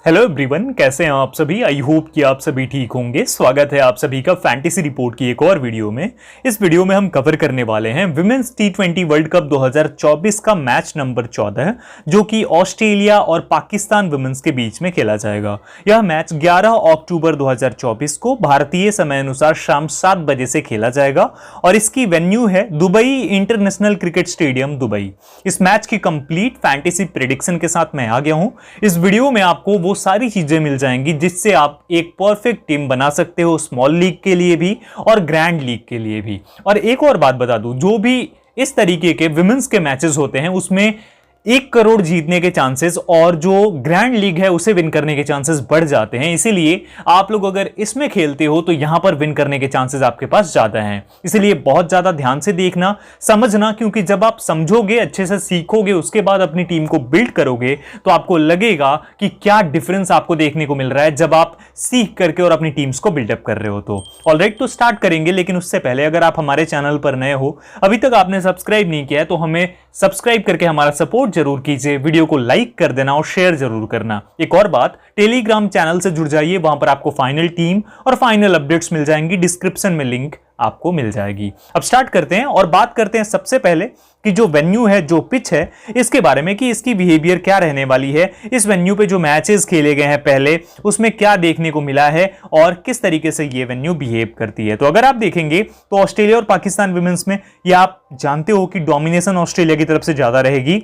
Hello everyone, कैसे हैं आप सभी। आई होप कि आप सभी ठीक होंगे। स्वागत है आप सभी का फैंटेसी रिपोर्ट की एक और वीडियो में। इस वीडियो में हम कवर करने वाले हैं विमेंस टी20 वर्ल्ड कप 2024 का मैच नंबर 14, जो कि ऑस्ट्रेलिया और पाकिस्तान विमेंस के बीच में खेला जाएगा। यह मैच 11 अक्टूबर 2024 को भारतीय समय अनुसार शाम 7 बजे से खेला जाएगा और इसकी वेन्यू है Dubai international cricket stadium Dubai. इस मैच की कंप्लीट फैंटेसी प्रेडिक्शन के साथ मैं आ गया हूं। इस वीडियो में आपको वो सारी चीजें मिल जाएंगी जिससे आप एक परफेक्ट टीम बना सकते हो, स्मॉल लीग के लिए भी और ग्रैंड लीग के लिए भी। और एक और बात बता दूं, जो भी इस तरीके के विमेंस के मैचेस होते हैं उसमें 1 करोड़ जीतने के चांसेस और जो ग्रैंड लीग है उसे विन करने के चांसेस बढ़ जाते हैं। इसीलिए आप लोग अगर इसमें खेलते हो तो यहां पर विन करने के चांसेस आपके पास ज्यादा हैं। इसीलिए बहुत ज्यादा ध्यान से देखना, समझना, क्योंकि जब आप समझोगे, अच्छे से सीखोगे, उसके बाद अपनी टीम को बिल्ड करोगे तो आपको लगेगा कि क्या डिफरेंस आपको देखने को मिल रहा है जब आप सीख करके और अपनी टीम्स को बिल्डअप कर रहे हो। तो ऑलराइट, तो स्टार्ट करेंगे। लेकिन उससे पहले अगर आप हमारे चैनल पर नए हो, अभी तक आपने सब्सक्राइब नहीं किया है, तो हमें सब्सक्राइब करके हमारा सपोर्ट जरूर कीजिए। वीडियो को लाइक कर देना और शेयर जरूर करना। एक और बात, टेलीग्राम चैनल से जुड़ जाइए, वहां पर आपको फाइनल टीम और फाइनल अपडेट्स मिल जाएंगी। डिस्क्रिप्शन में लिंक आपको मिल जाएगी। अब स्टार्ट करते हैं और बात करते हैं सबसे पहले कि जो वेन्यू है, जो पिच है, इसके बारे में कि इसकी बिहेवियर क्या रहने वाली है। इस वेन्यू पे जो मैचेस खेले गए हैं पहले, उसमें क्या देखने को मिला है और किस तरीके से ये वेन्यू बिहेव करती है। तो अगर आप देखेंगे तो ऑस्ट्रेलिया और पाकिस्तान विमेंस में ये आप जानते हो कि डोमिनेशन ऑस्ट्रेलिया की तरफ से ज्यादा रहेगी।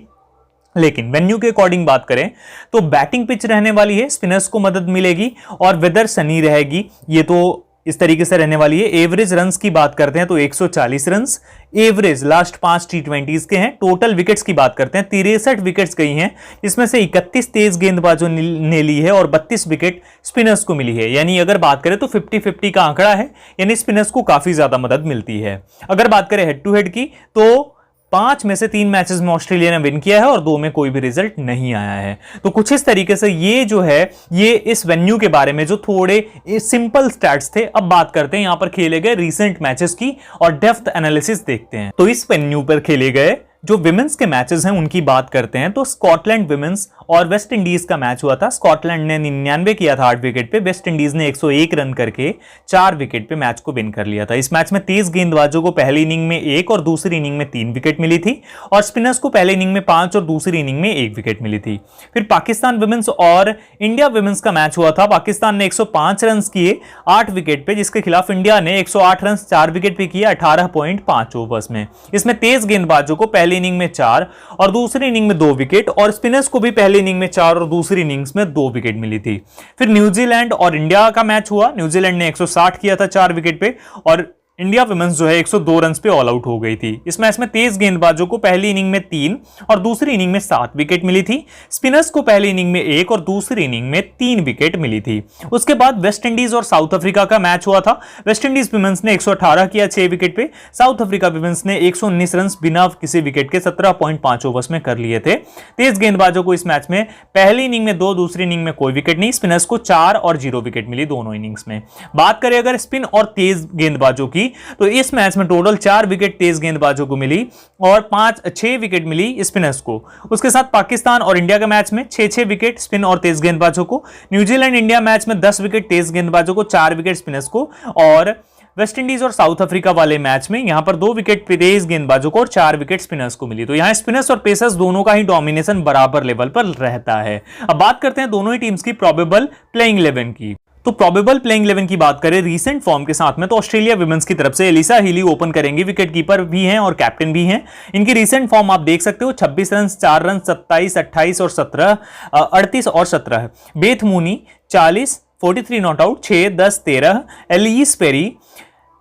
लेकिन वेन्यू के अकॉर्डिंग बात करें तो बैटिंग पिच रहने वाली है, स्पिनर्स को मदद मिलेगी और वेदर सनी रहेगी। ये तो इस तरीके से रहने वाली है। एवरेज रन्स की बात करते हैं तो 140 रन्स एवरेज लास्ट 5 टी20 के हैं। टोटल विकेट्स की बात करते हैं, 63 विकेट्स गई हैं, इसमें से 31 तेज गेंदबाजों ने ली है और 32 विकेट स्पिनर्स को मिली है। यानी अगर बात करें तो 50-50 का आंकड़ा है, यानी स्पिनर्स को काफी ज्यादा मदद मिलती है। अगर बात करें हेड टू हेड की तो 5 में से 3 मैचेस में ऑस्ट्रेलिया ने विन किया है और 2 में कोई भी रिजल्ट नहीं आया है। तो कुछ इस तरीके से ये जो है, ये इस वेन्यू के बारे में जो थोड़े सिंपल स्टैट्स थे। अब बात करते हैं यहां पर खेले गए रीसेंट मैचेस की और डेप्थ एनालिसिस देखते हैं। तो इस वेन्यू पर खेले गए जो विमेंस के मैचेस हैं उनकी बात करते हैं तो स्कॉटलैंड विमेंस और वेस्ट इंडीज का मैच हुआ था। स्कॉटलैंड ने 99 किया था 8 विकेट पे, वेस्ट इंडीज ने 101 रन करके 4 विकेट पे मैच को विन कर लिया था। इस मैच में 23 गेंदबाजों को पहली इनिंग में 1 और दूसरी इनिंग में 3 विकेट मिली थी और स्पिनर्स को पहली इनिंग में 5 और दूसरी इनिंग में 1 विकेट मिली थी। फिर पाकिस्तान विमेंस और इंडिया विमेंस का मैच हुआ था। पाकिस्तान ने 105 रन किए 8 विकेट पे, जिसके खिलाफ इंडिया ने 108 रन 4 विकेट पे किए 18.5 ओवर्स में। इसमें तेज गेंदबाजों को पहली इनिंग में 4 और दूसरी इनिंग में 2 विकेट और स्पिनर्स को भी पहली इनिंग में 4 और दूसरी इनिंग्स में 2 विकेट मिली थी। फिर न्यूजीलैंड और इंडिया का मैच हुआ। न्यूजीलैंड ने 160 किया था 4 विकेट पे और इंडिया विमेंस जो है 102 रन पे ऑल आउट हो गई थी। इस मैच में तेज गेंदबाजों को पहली इनिंग में 3 और दूसरी इनिंग में 7 विकेट मिली थी। स्पिनर्स को पहली इनिंग में 1 और दूसरी इनिंग में 3 विकेट मिली थी। उसके बाद वेस्ट इंडीज और साउथ अफ्रीका का मैच हुआ था। वेस्ट इंडीज विमेंस ने 118 किया 6 विकेट पे। साउथ अफ्रीका विमेंस ने 119 रन बिना किसी विकेट के 17.5 ओवर्स में कर लिए थे। तेज गेंदबाजों को इस मैच में पहली इनिंग में 2, दूसरी इनिंग में कोई विकेट नहीं। स्पिनर्स को 4 और 0 विकेट मिली दोनों इनिंग्स में। बात करें अगर स्पिन और तेज गेंदबाजों की तो इस मैच में टोटल 4 विकेट तेज गेंदबाजों को मिली और 6 विकेट मिली स्पिनर्स को। उसके साथ पाकिस्तान और इंडिया के मैच में 6 विकेट स्पिन और तेज गेंदबाजों को। न्यूजीलैंड इंडिया मैच में 10 विकेट तेज गेंदबाजों को, 4 विकेट स्पिनर्स को। और वेस्ट इंडीज और साउथ अफ्रीका वाले मैच में यहां पर 2 विकेट तेज गेंदबाजों को और 4 विकेट स्पिनर्स को मिली। तो यहां स्पिनर्स और पेसर्स दोनों का ही डोमिनेशन बराबर लेवल पर रहता है। अब बात करते हैं दोनों ही टीम्स की प्रोबेबल प्लेइंग 11 की। तो प्रोबेबल प्लेइंग 11 की बात करें रीसेंट फॉर्म के साथ में तो ऑस्ट्रेलिया विमेंस की तरफ से एलिसा हीली ओपन करेंगी। विकेट कीपर भी हैं और कैप्टन भी हैं। इनकी रीसेंट फॉर्म आप देख सकते हो, 26 रन 4 रन 27 28 और 17 38 और 17। Beth Mooney 40 43 not out 6 10 13। Ellyse Perry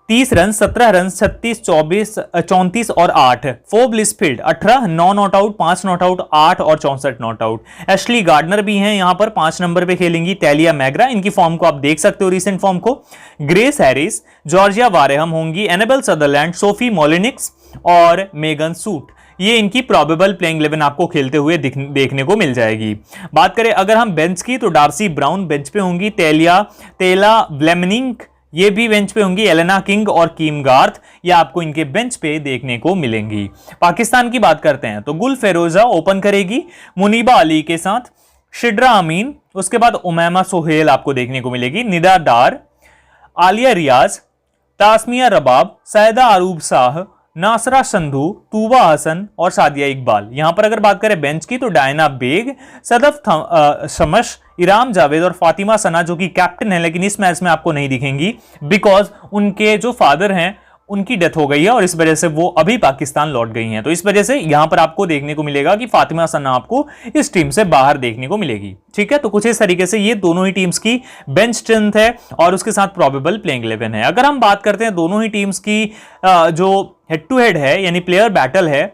30 run 17 run 36 24 34 और 8। Phoebe Litchfield 18 9 not out 5 not out 8 और 64 नॉट आउट। एशली गार्डनर भी हैं यहां पर 5 नंबर पे खेलेंगी। टैलिया मैग्रा, इनकी फॉर्म को आप देख सकते हो रीसेंट फॉर्म को। ग्रेस हैरिस, जॉर्जिया वारेहम होंगी। एनेबल सदरलैंड, सोफी मोलिनिक्स और मेगन सूट, ये इनकी प्रोबेबल प्लेइंग 11 आपको खेलते हुए देखने को मिल जाएगी। बात करें अगर हम बेंच की तो डार्सी ब्राउन बेंच पे होंगी। तेला व्लेमनिंग ये भी बेंच पे होंगी। एलेना किंग और कीम गार्थ ये आपको इनके बेंच पे देखने को मिलेंगी। पाकिस्तान की बात करते हैं तो गुल फेरोजा ओपन करेगी मुनीबा अली के साथ। शिड्रा अमीन, उसके बाद उमैमा सोहेल आपको देखने को मिलेगी, निदा डार, आलिया रियाज, तासमिया रबाब, सैदा अरूब शाह, नासरा संधू, तूबा हसन और सादिया इकबाल। यहां पर अगर बात करें बेंच की तो डायना बेग, सदफ शमश, इराम जावेद और फातिमा सना जो कि कैप्टन है लेकिन इस मैच में आपको नहीं दिखेंगी बिकॉज उनके जो फादर हैं उनकी डेथ हो गई है और इस वजह से वो अभी पाकिस्तान लौट गई हैं। तो इस वजह से यहां पर आपको देखने को मिलेगा कि फातिमा सना आपको इस टीम से बाहर देखने को मिलेगी। ठीक है, तो कुछ इस तरीके से ये दोनों ही टीम्स की बेंच स्ट्रेंथ है और उसके साथ प्रोबेबल प्लेइंग 11 है। अगर हम बात करते हैं दोनों ही टीम्स की जो हेड टू हेड है यानी प्लेयर बैटल है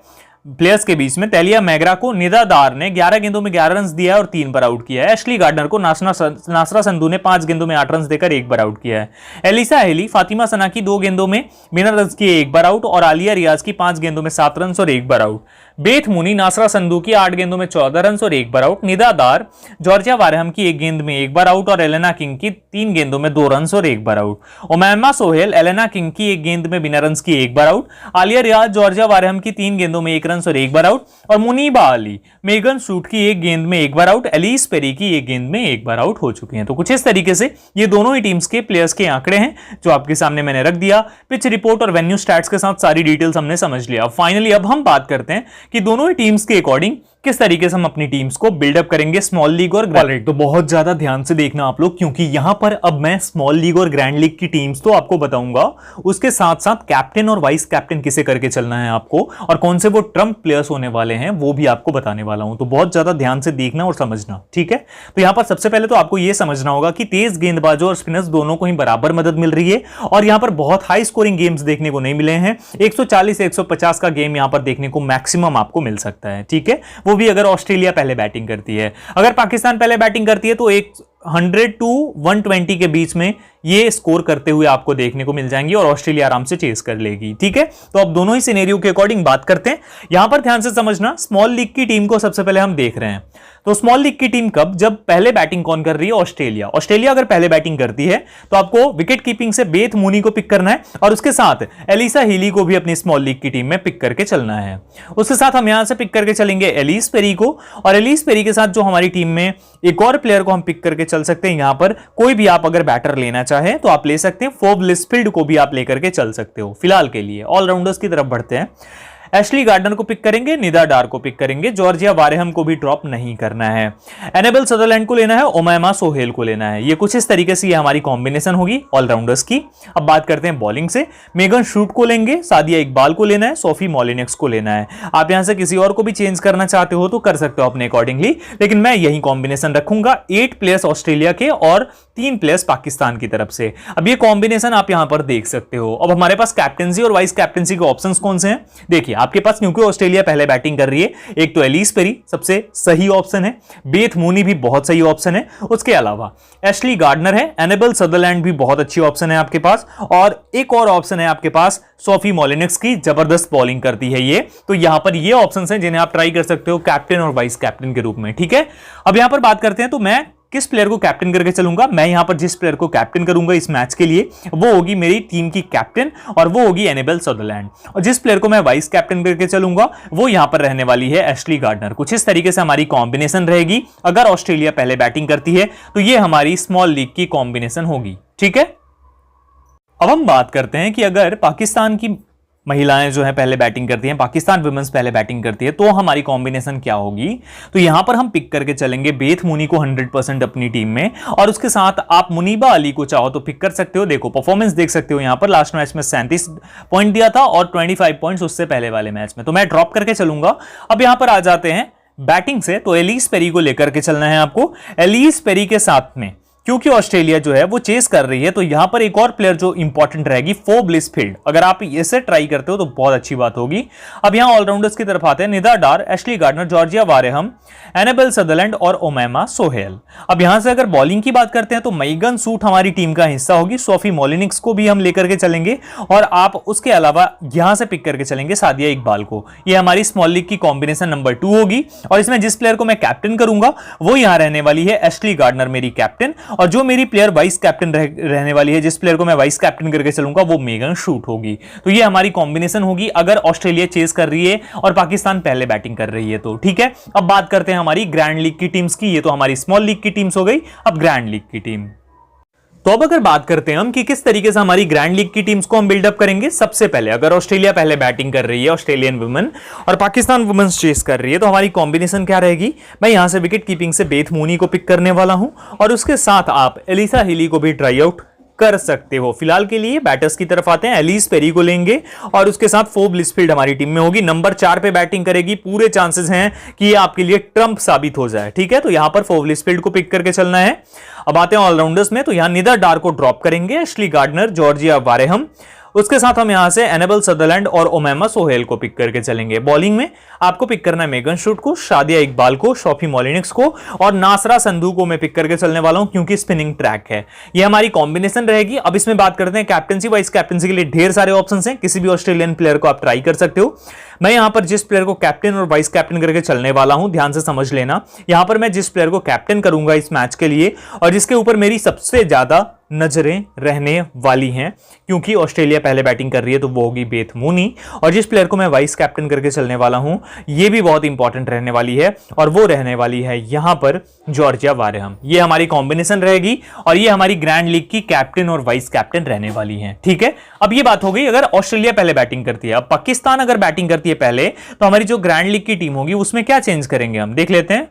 प्लेयर्स के बीच में, तेलिया मैगरा को निदा डार ने 11 गेंदों में 11 रन दिया है और 3 पर आउट किया है। एशली गार्डनर को नासरा संधू ने 5 गेंदों में 8 रन देकर 1 पर आउट किया है। एलिसा हेली फातिमा सना की 2 गेंदों में बिना रन किए 1 पर आउट और आलिया रियाज की 5 गेंदों में 7 रन और 1 पर आउट। बेथ मुनी नासरा संधू की 8 गेंदों में 14 रन और 1 पर आउट। निदा डार जॉर्जिया वारहम की 1 गेंद में 1 पर आउट और एलेना किंग की 3 गेंदों में 2 रन और 1 पर out. Umaima Sohail Elena king की 1 गेंद में बिना रन की 1 पर आउट। आलिया रियाज जॉर्जिया वारहम की 3 गेंदों में 1 रन और 1 पर आउट और मुनीबा अली मेगन शूट की 1 गेंद में 1 बार आउट, एलिस पेरी की 1 गेंद में 1 बार आउट हो चुके हैं। तो कुछ इस तरीके से ये दोनों ही टीम्स के प्लेयर्स के आंकड़े हैं जो आपके सामने मैंने रख दिया। पिच रिपोर्ट और वेन्यू स्टैट्स के साथ सारी डिटेल्स हमने समझ लिया। फाइनली अब हम बात करते हैं कि दोनों ही टीम्स के अकॉर्डिंग किस तरीके से हम अपनी टीम्स को बिल्डअप करेंगे स्मॉल लीग और ग्रैंड लीग। तो बहुत ज्यादा ध्यान से देखना आप लोग क्योंकि यहां पर अब मैं स्मॉल लीग और ग्रैंड लीग की टीम्स तो आपको बताऊंगा, उसके साथ साथ कैप्टन और वाइस कैप्टन किसे करके चलना है आपको और कौन से वो ट्रम्प प्लेयर्स होने वाले हैं वो भी आपको बताने वाला हूं। तो बहुत ज्यादा ध्यान से देखना और समझना, ठीक है। तो यहां पर सबसे पहले तो आपको यह समझना होगा कि तेज गेंदबाजों और स्पिनर्स दोनों को ही बराबर मदद मिल रही है और यहां पर बहुत हाई स्कोरिंग गेम्स देखने को नहीं मिले हैं। 140 150 का गेम यहां पर देखने को मैक्सिमम आपको मिल सकता है, ठीक है, वो भी अगर ऑस्ट्रेलिया पहले बैटिंग करती है। अगर पाकिस्तान पहले बैटिंग करती है तो 100 टू 120 के बीच में ये स्कोर करते हुए आपको देखने को मिल जाएंगी और ऑस्ट्रेलिया आराम से चेस कर लेगी, ठीक है। तो अब दोनों ही सिनेरियो के अकॉर्डिंग बात करते हैं। यहां पर ध्यान से समझना, स्मॉल लीग की टीम को सबसे पहले हम देख रहे हैं। तो स्मॉल लीग की टीम कब, जब पहले बैटिंग कौन कर रही है, ऑस्ट्रेलिया। ऑस्ट्रेलिया अगर पहले बैटिंग करती है तो आपको विकेट कीपिंग से बेथ मूनी को पिक करना है और उसके साथ एलिसा हीली को भी अपनी स्मॉल लीग की टीम में पिक करके चलना है। उसके साथ हम यहां से पिक करके चलेंगे एलिस पेरी को और एलिस पेरी के साथ जो हमारी टीम में एक और प्लेयर को हम पिक करके चल सकते हैं। यहां पर कोई भी आप अगर बैटर लेना चाहें तो आप ले सकते हैं, फोब लिस्फील्ड को भी आप लेकर के चल सकते हो। फिलहाल के लिए ऑलराउंडर्स की तरफ बढ़ते हैं। एशली गार्डनर को पिक करेंगे, निदा डार को पिक करेंगे, जॉर्जिया वारेहम को भी ड्रॉप नहीं करना है, एनेबल सदरलैंड को लेना है, उमैमा सोहेल को लेना है। ये कुछ इस तरीके से ये हमारी कॉम्बिनेशन होगी ऑलराउंडर्स की। अब बात करते हैं बॉलिंग से। मेगन शूट को लेंगे, सादिया इकबाल को लेना है, सोफी मॉलिनेक्स को लेना है। आप यहां से किसी और को भी चेंज करना चाहते हो तो कर सकते हो अपने अकॉर्डिंगली, लेकिन मैं यही कॉम्बिनेशन रखूंगा। 8 प्लेयर्स ऑस्ट्रेलिया के और 3 प्लेयर्स पाकिस्तान की तरफ से। अब ये कॉम्बिनेशन आप यहां पर देख सकते हो। अब हमारे पास कैप्टनसी और वाइस कैप्टनसी के ऑप्शंस कौन से हैं देखिए आपके पास, क्योंकि ऑस्ट्रेलिया पहले बैटिंग कर रही है। एक तो एलिस पेरी सबसे सही ऑप्शन है, बेथ मूनी भी बहुत सही ऑप्शन है, उसके अलावा एशली गार्डनर है, एनेबल सदरलैंड भी बहुत अच्छी ऑप्शन है आपके पास और एक और ऑप्शन है आपके पास सोफी मॉलिनेक्स की, जबरदस्त बॉलिंग करती है ये। तो यहां पर ये ऑप्शंस हैं जिन्हें आप ट्राई कर सकते हो कैप्टन और वाइस कैप्टन के रूप में, ठीक है। अब यहां पर बात करते हैं तो मैं किस प्लेयर को कैप्टन करके चलूंगा। मैं यहां पर जिस प्लेयर को कैप्टन करूंगा इस मैच के लिए वो होगी मेरी टीम की कैप्टन और वो होगी एनेबल सदरलैंड, और जिस प्लेयर को मैं वाइस कैप्टन करके चलूंगा वो यहां पर रहने वाली है एशली गार्डनर। कुछ इस तरीके से हमारी कॉम्बिनेशन रहेगी। अगर ऑस्ट्रेलिया पहले बैटिंग करती है तो ये हमारी स्मॉल लीग की कॉम्बिनेशन होगी, ठीक है। अब हम बात करते हैं कि अगर पाकिस्तान की महिलाएं जो है पहले बैटिंग करती हैं, पाकिस्तान वुमेन्स पहले बैटिंग करती है, तो हमारी कॉम्बिनेशन क्या होगी। तो यहां पर हम पिक करके चलेंगे बेथ मूनी को 100% अपनी टीम में और उसके साथ आप मुनीबा अली को चाहो तो पिक कर सकते हो। देखो परफॉर्मेंस देख सकते हो, यहां पर लास्ट मैच में 37 पॉइंट दिया था और 25 पॉइंट्स उससे पहले वाले मैच में, तो मैं ड्रॉप करके चलूंगा। अब यहां पर आ जाते हैं बैटिंग से, तो एलिस पेरी को लेकर के चलना है आपको। एलिस पेरी के साथ में क्योंकि ऑस्ट्रेलिया जो है वो चेस कर रही है तो यहां पर एक और प्लेयर जो इंपॉर्टेंट रहेगी फोब लिस्फील्ड। अगर आप इसे ट्राई करते हो तो बहुत अच्छी बात होगी। अब यहां ऑलराउंडर्स की तरफ आते हैं, Nida Dar, Ashleigh Gardner, Georgia Wareham, Annabel Sutherland और उमैमा सोहेल। अब यहां से अगर बॉलिंग की बात करते हैं तो मेगन शूट हमारी टीम का हिस्सा होगी, सोफी मॉलिनेक्स को भी हम लेकर के चलेंगे और आप उसके अलावा यहां से पिक करके चलेंगे सादिया इकबाल को। यह हमारी स्मॉल लीग की कॉम्बिनेशन नंबर 2 होगी और इसमें जिस प्लेयर को मैं कैप्टन करूंगा वो यहां रहने वाली है एशली गार्डनर मेरी कैप्टन और जो मेरी प्लेयर वाइस कैप्टन रहने वाली है, जिस प्लेयर को मैं वाइस कैप्टन करके चलूंगा, वो मेगन शूट होगी। तो ये हमारी कॉम्बिनेशन होगी अगर ऑस्ट्रेलिया चेस कर रही है और पाकिस्तान पहले बैटिंग कर रही है तो। ठीक है, अब बात करते हैं हमारी ग्रैंड लीग की टीम्स की। ये तो हमारी स्मॉल लीग की टीम्स हो गई, अब ग्रैंड लीग की टीम। तो अब अगर बात करते हैं हम कि किस तरीके से हमारी ग्रैंड लीग की टीम्स को हम बिल्डअप करेंगे। सबसे पहले अगर ऑस्ट्रेलिया पहले बैटिंग कर रही है, ऑस्ट्रेलियन वुमेन, और पाकिस्तान वुमेन्स चेस कर रही है, तो हमारी कॉम्बिनेशन क्या रहेगी। मैं यहां से विकेट कीपिंग से बेथ मूनी को पिक करने वाला हूं और उसके साथ आप एलिसा हिली को भी ट्राई आउट कर सकते हो। फिलहाल के लिए बैटर्स की तरफ आते हैं, एलिस पेरी को लेंगे और उसके साथ फोब लिसफील्ड हमारी टीम में होगी। नंबर 4 पे बैटिंग करेगी, पूरे चांसेस हैं कि ये आपके लिए ट्रम्प साबित हो जाए। ठीक है, तो यहां पर फोब लिसफील्ड को पिक करके चलना है। अब आते हैं ऑलराउंडर्स में, तो यहां निदर डार को ड्रॉप करेंगे, एशली गार्डनर, जॉर्जिया वारेहम, उसके साथ हम यहां से एनेबल सदरलैंड और ओमेमा सोहेल को पिक करके चलेंगे। बॉलिंग में आपको पिक करना है मेगन शूट को, शादिया इकबाल को, शोफी मोलिनिक्स को और नासरा संधू को मैं पिक करके चलने वाला हूं क्योंकि स्पिनिंग ट्रैक है। ये हमारी कॉम्बिनेशन रहेगी। अब इसमें बात करते हैं कैप्टनसी वाइस कैप्टनसी के लिए ढेर सारे ऑप्शंस हैं, किसी भी ऑस्ट्रेलियन प्लेयर को आप ट्राई कर सकते हो। मैं यहां पर जिस प्लेयर को कैप्टन और वाइस कैप्टन करके चलने वाला हूं, ध्यान से समझ लेना, यहां पर मैं जिस प्लेयर को कैप्टन करूंगा इस मैच के लिए और जिसके ऊपर मेरी सबसे ज्यादा नजरें रहने वाली हैं क्योंकि ऑस्ट्रेलिया पहले बैटिंग कर रही है, तो वो होगी बेथ मूनी, और जिस प्लेयर को मैं वाइस कैप्टन करके चलने वाला हूं ये भी बहुत इंपॉर्टेंट रहने वाली है और वो रहने वाली है यहां पर जॉर्जिया वारेहम। ये हमारी कॉम्बिनेशन रहेगी और ये हमारी ग्रैंड लीग की कैप्टन और वाइस कैप्टन रहने वाली है। ठीक है, अब ये बात हो गई अगर ऑस्ट्रेलिया पहले बैटिंग करती है। अब पाकिस्तान अगर बैटिंग करती है पहले, तो हमारी जो ग्रैंड लीग की टीम होगी उसमें क्या चेंज करेंगे हम देख लेते हैं।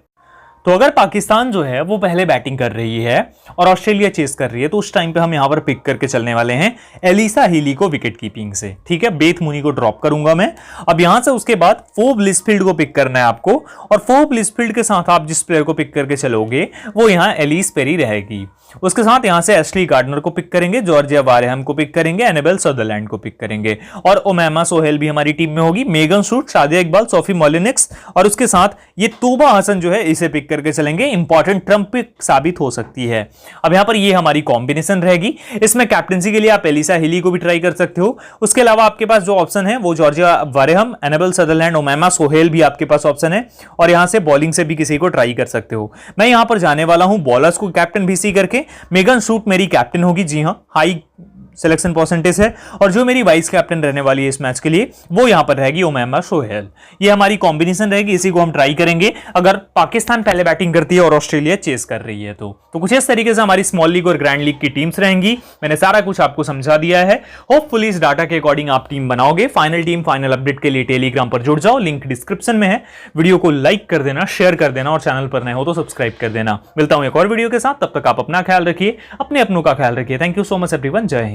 तो अगर पाकिस्तान जो है वो पहले बैटिंग कर रही है और ऑस्ट्रेलिया चेस कर रही है, तो उस टाइम पे हम यहां पर पिक करके चलने वाले हैं एलिसा हिली को विकेट कीपिंग से। ठीक है, बेथ मूनी को ड्रॉप करूंगा मैं। अब यहां से उसके बाद फोब लिसफील्ड को पिक करना है आपको और फोब लिसफील्ड के साथ आप जिस प्लेयर को पिक करके चलोगे वो यहां एलिस पेरी रहेगी। उसके साथ यहां से एशली गार्डनर को पिक करेंगे, जॉर्जिया वारेहम को पिक करेंगे, एनेबल सदरलैंड को पिक करेंगे और ओमेमा सोहेल भी हमारी टीम में होगी, Megan Schutt, Shadiya Iqbal, Sophie मोलिनिक्स और उसके साथ ये तोबा हसन जो है इसे पिक करके चलेंगे। इंपॉर्टेंट ट्रम्प पिक साबित हो सकती है। अब यहां पर ये हमारी कॉम्बिनेशन रहेगी। इसमें कैप्टनसी के लिए आप एलिसा हिली को भी ट्राई कर सकते हो। उसके अलावा आपके पास जो ऑप्शन है वो Georgia Wareham, Annabel Sutherland, Umaima Sohail भी आपके पास ऑप्शन है और यहां से बॉलिंग से भी किसी को ट्राई कर सकते हो। मैं यहां पर जाने वाला हूं बॉलर्स को कैप्टन बीसी करके। मेगन शूट मेरी कैप्टन होगी, जी हां, हाई सिलेक्शन परसेंटेज है, और जो मेरी वाइस कैप्टन रहने वाली है इस मैच के लिए वो यहां पर रहेगी ओमेमा सोहेल। ये हमारी कॉम्बिनेशन रहेगी, इसी को हम ट्राई करेंगे अगर पाकिस्तान पहले बैटिंग करती है और ऑस्ट्रेलिया चेस कर रही है तो कुछ इस तरीके से हमारी स्मॉल लीग और ग्रैंड लीग की टीम्स रहेंगी। मैंने सारा कुछ आपको समझा दिया है। होपफुली इस डाटा के अकॉर्डिंग आप टीम बनाओगे। फाइनल टीम फाइनल अपडेट के लिए टेलीग्राम पर जुड़ जाओ, लिंक डिस्क्रिप्शन में है। वीडियो को लाइक कर देना, शेयर कर देना और चैनल पर नए हो तो सब्सक्राइब कर देना। मिलता हूं एक और वीडियो के साथ, तब तक आप अपना ख्याल रखिए, अपने अपनों का ख्याल रखिए। Thank you so much everyone, जय हिंद।